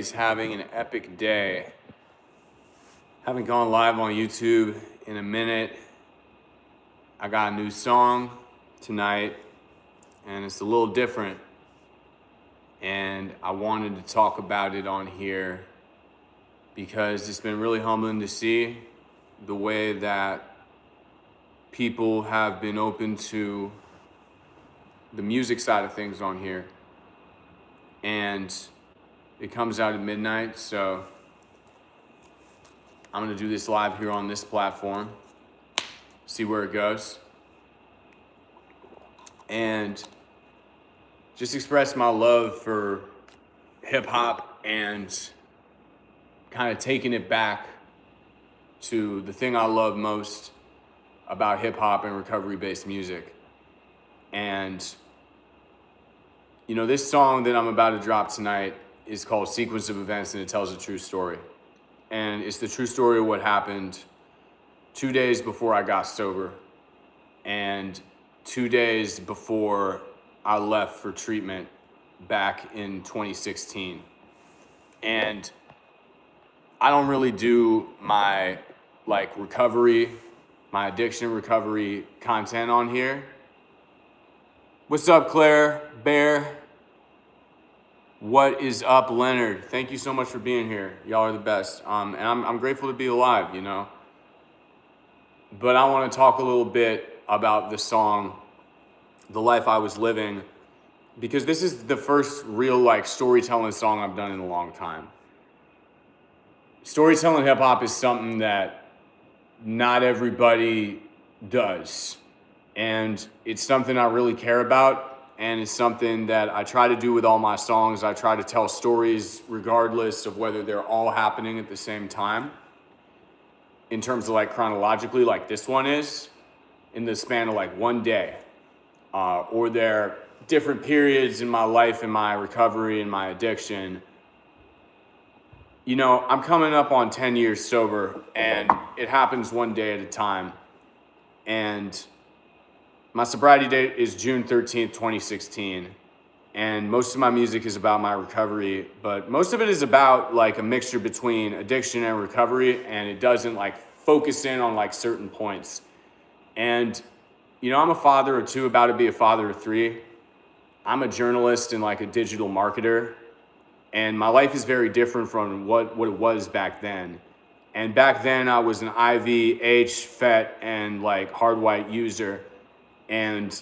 He's having an epic day. Haven't gone live on YouTube in a minute. I got a new song tonight, and it's a little different. And I wanted to talk about it on here because it's been really humbling to see the way that people have been open to the music side of things on here. And it comes out at midnight, so I'm gonna do this live here on this platform, see where it goes, and just express my love for hip hop and kind of taking it back to the thing I love most about hip hop and recovery-based music. And you know, this song that I'm about to drop tonight is called Sequence of Events, and it tells a true story. And it's the true story of what happened 2 days before I got sober and 2 days before I left for treatment back in 2016. And I don't really do my recovery, my addiction recovery content on here. What's up, Claire, Bear? What is up, Leonard? Thank you so much for being here. Y'all are the best. And I'm grateful to be alive, you know. But I want to talk a little bit about the song, The Life I Was Living, because this is the first real storytelling song I've done in a long time. Storytelling hip hop is something that not everybody does. And it's something I really care about. And it's something that I try to do with all my songs. I try to tell stories regardless of whether they're all happening at the same time. In terms of chronologically, like this one is, in the span of one day. Or they're different periods in my life, in my recovery, in my addiction. You know, I'm coming up on 10 years sober, and it happens one day at a time. And my sobriety date is June 13th, 2016, and most of my music is about my recovery, but most of it is about a mixture between addiction and recovery, and it doesn't focus in on certain points. And, you know, I'm a father of two, about to be a father of three. I'm a journalist and a digital marketer, and my life is very different from what it was back then. And back then I was an IV, H, FET, and hard white user. And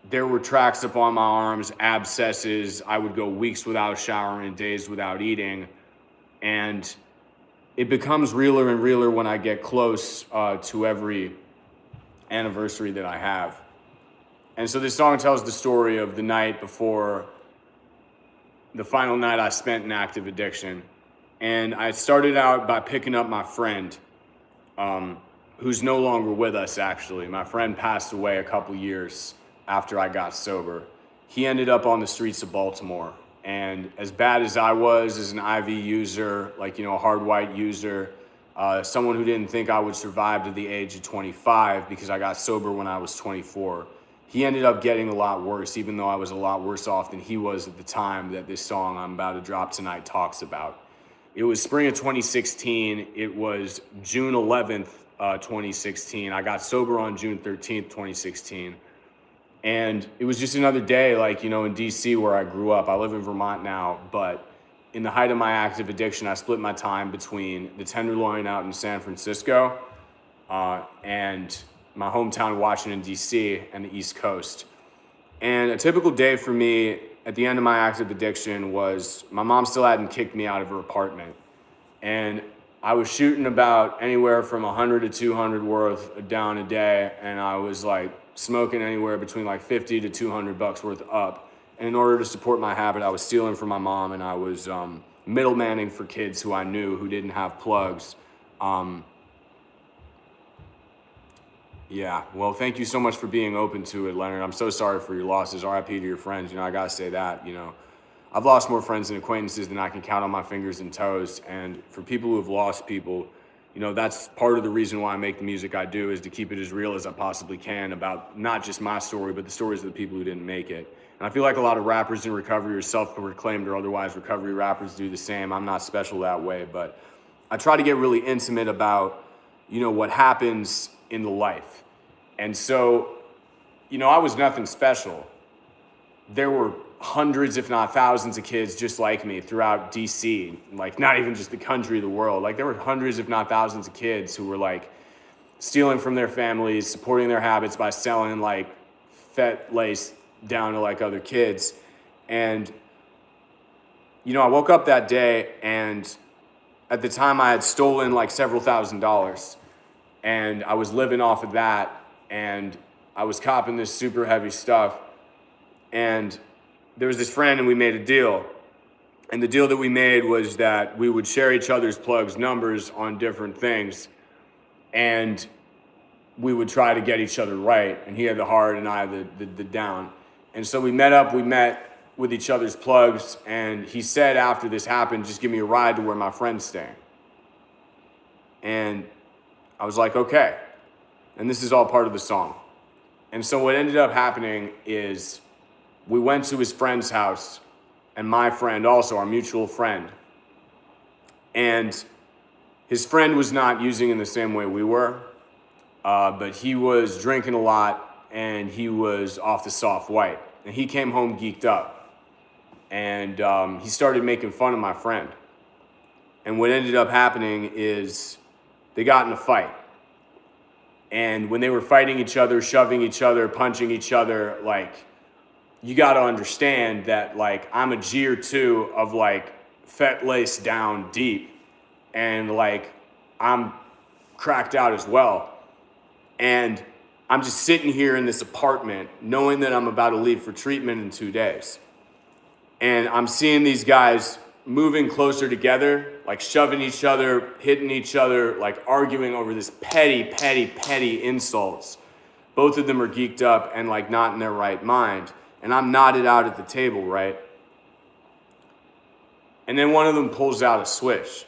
there were tracks up on my arms, abscesses. I would go weeks without showering, days without eating. And it becomes realer and realer when I get close to every anniversary that I have. And so this song tells the story of the night before the final night I spent in active addiction. And I started out by picking up my friend, who's no longer with us, actually. My friend passed away a couple years after I got sober. He ended up on the streets of Baltimore. And as bad as I was as an IV user, a hard white user, someone who didn't think I would survive to the age of 25 because I got sober when I was 24, he ended up getting a lot worse, even though I was a lot worse off than he was at the time that this song I'm about to drop tonight talks about. It was spring of 2016. It was June 11th, 2016. I got sober on June 13th, 2016. And it was just another day, in DC where I grew up. I live in Vermont now, but in the height of my active addiction, I split my time between the Tenderloin out in San Francisco and my hometown, Washington, DC, and the East Coast. And a typical day for me at the end of my active addiction was my mom still hadn't kicked me out of her apartment. And I was shooting about anywhere from 100 to 200 worth down a day, and I was smoking anywhere between 50 to 200 bucks worth up. And in order to support my habit, I was stealing from my mom, and I was middlemaning for kids who I knew who didn't have plugs. Yeah, well, thank you so much for being open to it, Leonard. I'm so sorry for your losses. RIP to your friends. You know, I gotta say that, I've lost more friends and acquaintances than I can count on my fingers and toes. And for people who have lost people, that's part of the reason why I make the music I do, is to keep it as real as I possibly can about not just my story, but the stories of the people who didn't make it. And I feel like a lot of rappers in recovery or self-proclaimed or otherwise recovery rappers do the same. I'm not special that way, but I try to get really intimate about, what happens in the life. And so, I was nothing special. There were hundreds, if not thousands of kids just like me throughout DC, like not even just the country, the world. Like there were hundreds, if not thousands of kids who were like stealing from their families, supporting their habits by selling like Fet lace down to like other kids. And, I woke up that day and at the time I had stolen like several $1,000s and I was living off of that and I was copping this super heavy stuff. And there was this friend and we made a deal. And the deal that we made was that we would share each other's plugs numbers on different things. And we would try to get each other right. And he had the hard and I had the down. And so we met with each other's plugs. And he said after this happened, just give me a ride to where my friend's staying. And I was like, okay. And this is all part of the song. And so what ended up happening is we went to his friend's house, and my friend also, our mutual friend. And his friend was not using in the same way we were, but he was drinking a lot, and he was off the soft white. And he came home geeked up, and he started making fun of my friend. And what ended up happening is they got in a fight. And when they were fighting each other, shoving each other, punching each other, like, you got to understand that, like, I'm a G or two of, like, Fet lace down deep. And, like, I'm cracked out as well. And I'm just sitting here in this apartment knowing that I'm about to leave for treatment in 2 days. And I'm seeing these guys moving closer together, like shoving each other, hitting each other, like arguing over this petty insults. Both of them are geeked up and like not in their right mind. And I'm nodded out at the table, right? And then one of them pulls out a switch.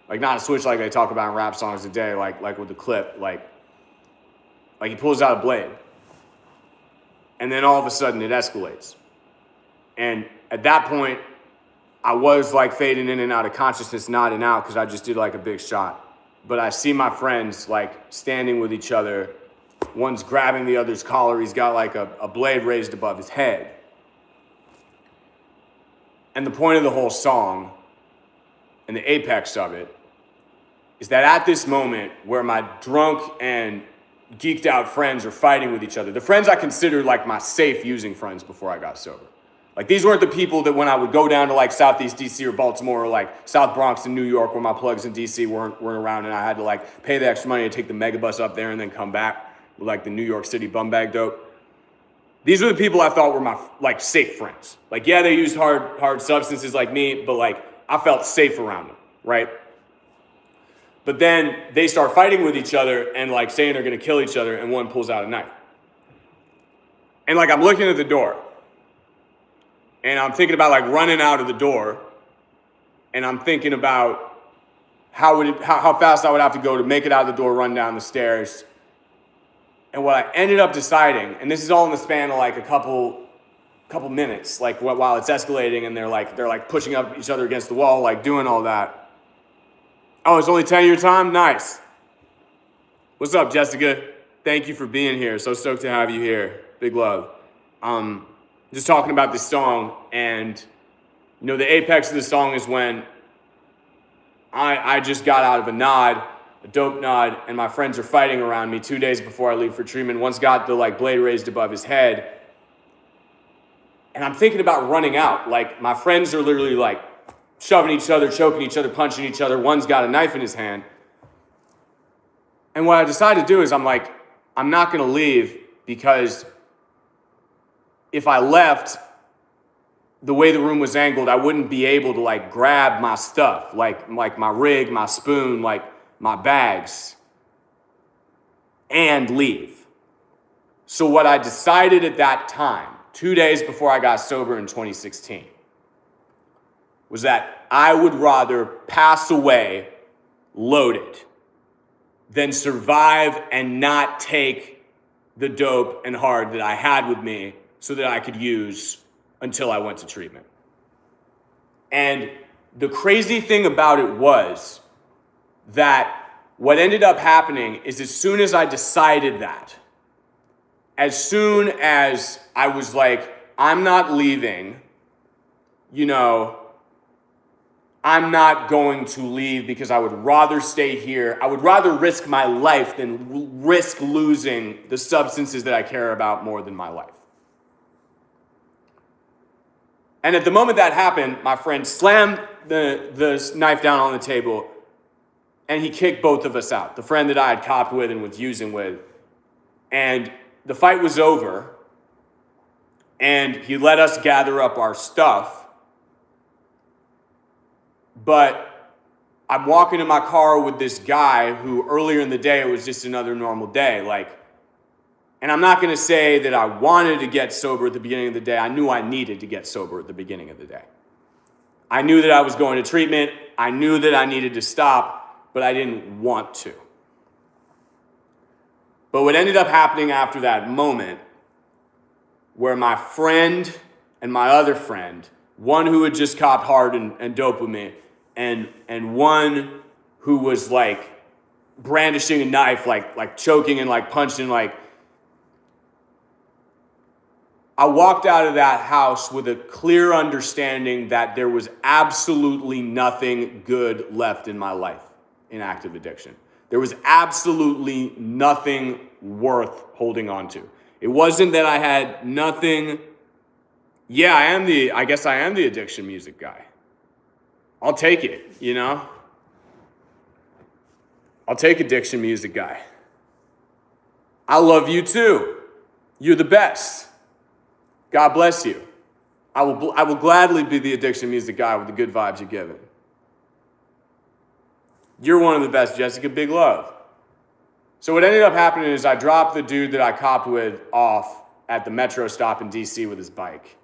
Like not a switch like they talk about in rap songs today, like with the clip, like he pulls out a blade. And then all of a sudden it escalates. And at that point, I was like fading in and out of consciousness, nodding out because I just did like a big shot. But I see my friends like standing with each other. One's grabbing the other's collar. He's got like a blade raised above his head. And the point of the whole song and the apex of it is that at this moment where my drunk and geeked out friends are fighting with each other, the friends I considered like my safe using friends before I got sober. Like these weren't the people that when I would go down to like Southeast DC or Baltimore or like South Bronx in New York where my plugs in DC weren't around and I had to like pay the extra money to take the megabus up there and then come back with like the New York City bum bag dope. These were the people I thought were my like safe friends. Like, yeah, they used hard substances like me, but like I felt safe around them, right? But then they start fighting with each other and like saying they're gonna kill each other and one pulls out a knife. And like I'm looking at the door and I'm thinking about like running out of the door and I'm thinking about how fast I would have to go to make it out of the door, run down the stairs. And what I ended up deciding, and this is all in the span of like a couple minutes, like while it's escalating and they're like pushing up each other against the wall, like doing all that. Oh, it's only 10 of your time? Nice. What's up, Jessica? Thank you for being here. So stoked to have you here. Big love. Just talking about this song, and the apex of the song is when I just got out of a nod, a dope nod, and my friends are fighting around me 2 days before I leave for treatment. One's got the like blade raised above his head. And I'm thinking about running out. Like my friends are literally like shoving each other, choking each other, punching each other. One's got a knife in his hand. And what I decided to do is I'm like, I'm not gonna leave because if I left, the way the room was angled, I wouldn't be able to like grab my stuff, like my rig, my spoon, like my bags, and leave. So what I decided at that time, 2 days before I got sober in 2016, was that I would rather pass away loaded than survive and not take the dope and hard that I had with me so that I could use until I went to treatment. And the crazy thing about it was that what ended up happening is as soon as I decided that, as soon as I was like, I'm not leaving, I'm not going to leave because I would rather stay here. I would rather risk my life than risk losing the substances that I care about more than my life. And at the moment that happened, my friend slammed the knife down on the table and he kicked both of us out. The friend that I had copped with and was using with. And the fight was over and he let us gather up our stuff. But I'm walking in my car with this guy who earlier in the day, it was just another normal day. And I'm not going to say that I wanted to get sober at the beginning of the day. I knew I needed to get sober at the beginning of the day. I knew that I was going to treatment. I knew that I needed to stop, but I didn't want to. But what ended up happening after that moment, where my friend and my other friend, one who had just copped hard and dope with me, and one who was like brandishing a knife, like choking and like punching, I walked out of that house with a clear understanding that there was absolutely nothing good left in my life in active addiction. There was absolutely nothing worth holding on to. It wasn't that I had nothing. Yeah, I guess I am the addiction music guy. I'll take it, I'll take addiction music guy. I love you too. You're the best. God bless you. I will gladly be the addiction music guy with the good vibes you're giving. You're one of the best, Jessica. Big love. So what ended up happening is I dropped the dude that I copped with off at the metro stop in DC with his bike.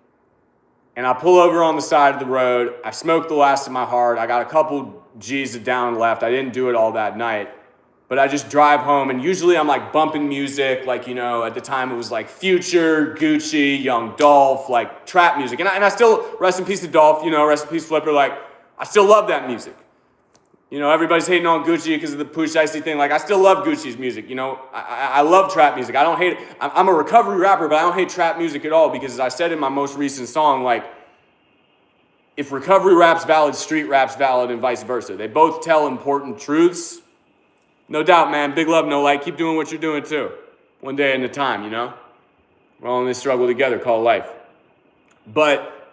And I pull over on the side of the road. I smoked the last of my heart. I got a couple G's down left. I didn't do it all that night. But I just drive home, and usually I'm like bumping music, at the time it was like Future, Gucci, Young Dolph, like trap music. And I still, rest in peace to Dolph, rest in peace Flipper, I still love that music. Everybody's hating on Gucci because of the Pooh Shiesty thing. I still love Gucci's music, I love trap music. I don't hate it. I'm a recovery rapper, but I don't hate trap music at all because as I said in my most recent song, if recovery rap's valid, street rap's valid, and vice versa. They both tell important truths. No doubt, man. Big love, no light. Keep doing what you're doing, too. One day at a time, We're all in this struggle together called life. But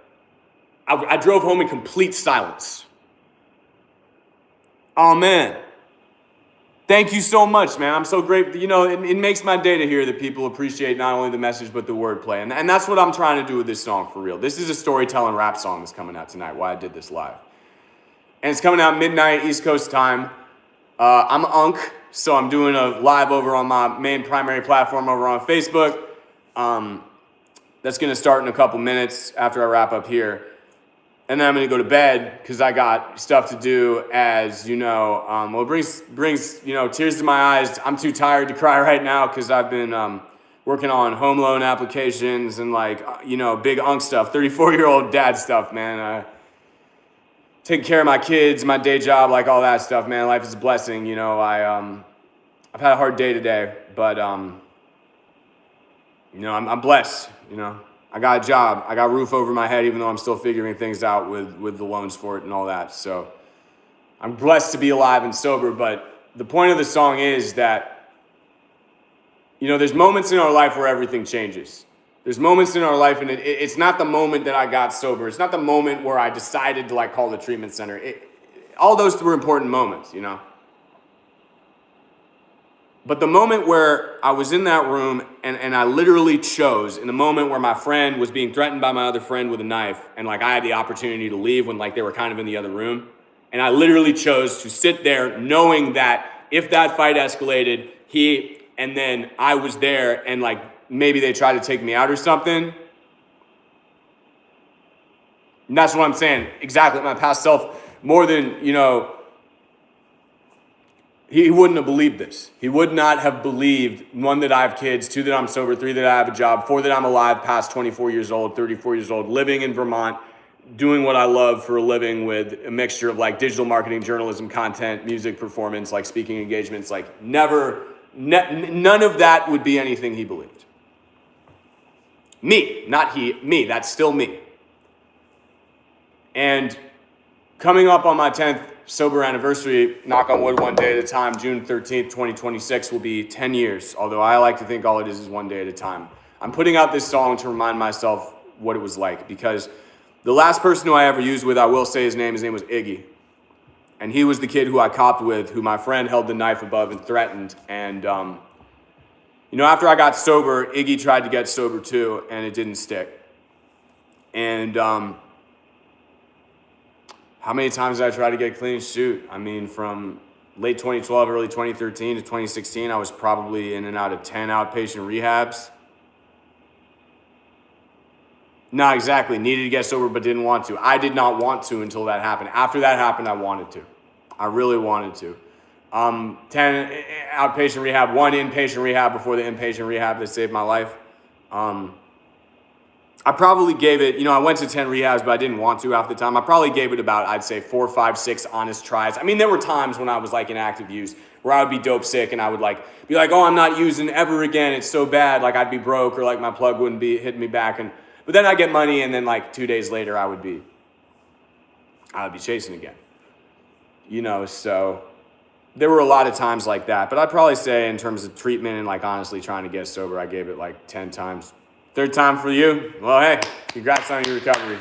I drove home in complete silence. Oh, man. Thank you so much, man. I'm so grateful. It makes my day to hear that people appreciate not only the message, but the wordplay. And that's what I'm trying to do with this song, for real. This is a storytelling rap song that's coming out tonight, why I did this live. And it's coming out midnight, East Coast time. I'm Unk, so I'm doing a live over on my main primary platform over on Facebook. That's going to start in a couple minutes after I wrap up here. And then I'm going to go to bed because I got stuff to do as, it brings tears to my eyes. I'm too tired to cry right now because I've been working on home loan applications and big Unk stuff, 34-year-old dad stuff, man. Taking care of my kids, my day job, all that stuff, man. Life is a blessing, I've had a hard day today, but I'm blessed, I got a job, I got a roof over my head, even though I'm still figuring things out with the loans for it and all that. So I'm blessed to be alive and sober. But the point of the song is that, there's moments in our life where everything changes. There's moments in our life, and it's not the moment that I got sober. It's not the moment where I decided to call the treatment center. All those were important moments, But the moment where I was in that room and I literally chose, in the moment where my friend was being threatened by my other friend with a knife, and I had the opportunity to leave when they were kind of in the other room, and I literally chose to sit there knowing that if that fight escalated, and then I was there and maybe they tried to take me out or something. And that's what I'm saying. Exactly. My past self, more than, he wouldn't have believed this. He would not have believed, one, that I have kids, two, that I'm sober, three, that I have a job, four, that I'm alive past 24 years old, 34 years old, living in Vermont, doing what I love for a living with a mixture of like digital marketing, journalism, content, music, performance, like speaking engagements. Like none of that would be anything he believed. Me, not he, me, that's still me. And coming up on my 10th sober anniversary, knock on wood, one day at a time, June 13th, 2026 will be 10 years, although I like to think all it is one day at a time. I'm putting out this song to remind myself what it was like, because the last person who I ever used with, I will say his name was Iggy. And he was the kid who I copped with, who my friend held the knife above and threatened. And, after I got sober, Iggy tried to get sober too, and it didn't stick. And, how many times did I try to get clean? Shoot, I mean, from late 2012, early 2013 to 2016, I was probably in and out of 10 outpatient rehabs. Not exactly. Needed to get sober, but didn't want to. I did not want to until that happened. After that happened, I wanted to. I really wanted to. 10 outpatient rehab, 1 inpatient rehab before the inpatient rehab that saved my life. I probably gave it, I went to 10 rehabs, but I didn't want to half the time. I probably gave it about, I'd say 4, 5, 6 honest tries. I mean, there were times when I was like in active use where I would be dope sick and I would be like, oh, I'm not using ever again. It's so bad. Like I'd be broke, or like my plug wouldn't be hitting me back. But then I get money, and then like 2 days later I would be chasing again. So there were a lot of times like that. But I'd probably say in terms of treatment and like honestly trying to get sober, I gave it like 10 times. Third time for you? Well, hey, congrats on your recovery,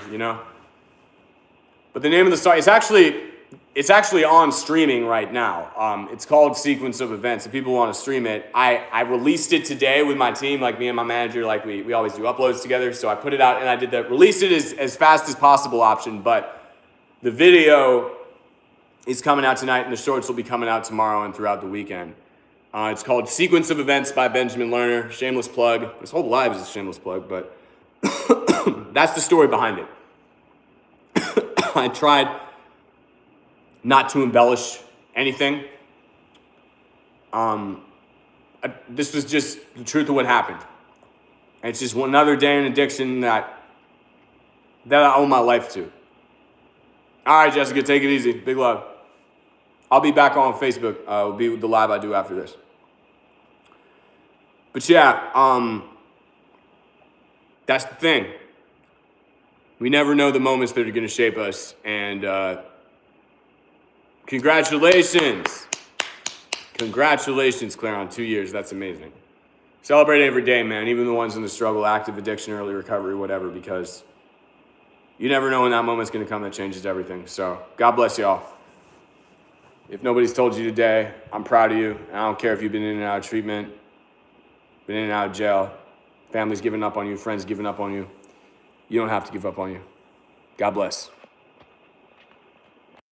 But the name of the song, it's actually on streaming right now. It's called Sequence of Events. If people want to stream it, I released it today with my team, like me and my manager, like we always do uploads together. So I put it out and I did that, released it as fast as possible option, but the video is coming out tonight and the shorts will be coming out tomorrow and throughout the weekend. It's called Sequence of Events by Benjamin Lerner. Shameless plug. This whole live is a shameless plug, but that's the story behind it. I tried not to embellish anything. This was just the truth of what happened. And it's just another day in addiction that I owe my life to. All right, Jessica, take it easy. Big love. I'll be back on Facebook. It'll be the live I do after this. But yeah, that's the thing. We never know the moments that are going to shape us. And congratulations. Congratulations, Claire, on 2 years. That's amazing. Celebrate every day, man. Even the ones in the struggle, active addiction, early recovery, whatever, because you never know when that moment's going to come that changes everything. So God bless y'all. If nobody's told you today, I'm proud of you. And I don't care if you've been in and out of treatment, been in and out of jail, family's giving up on you, friends giving up on you. You don't have to give up on you. God bless.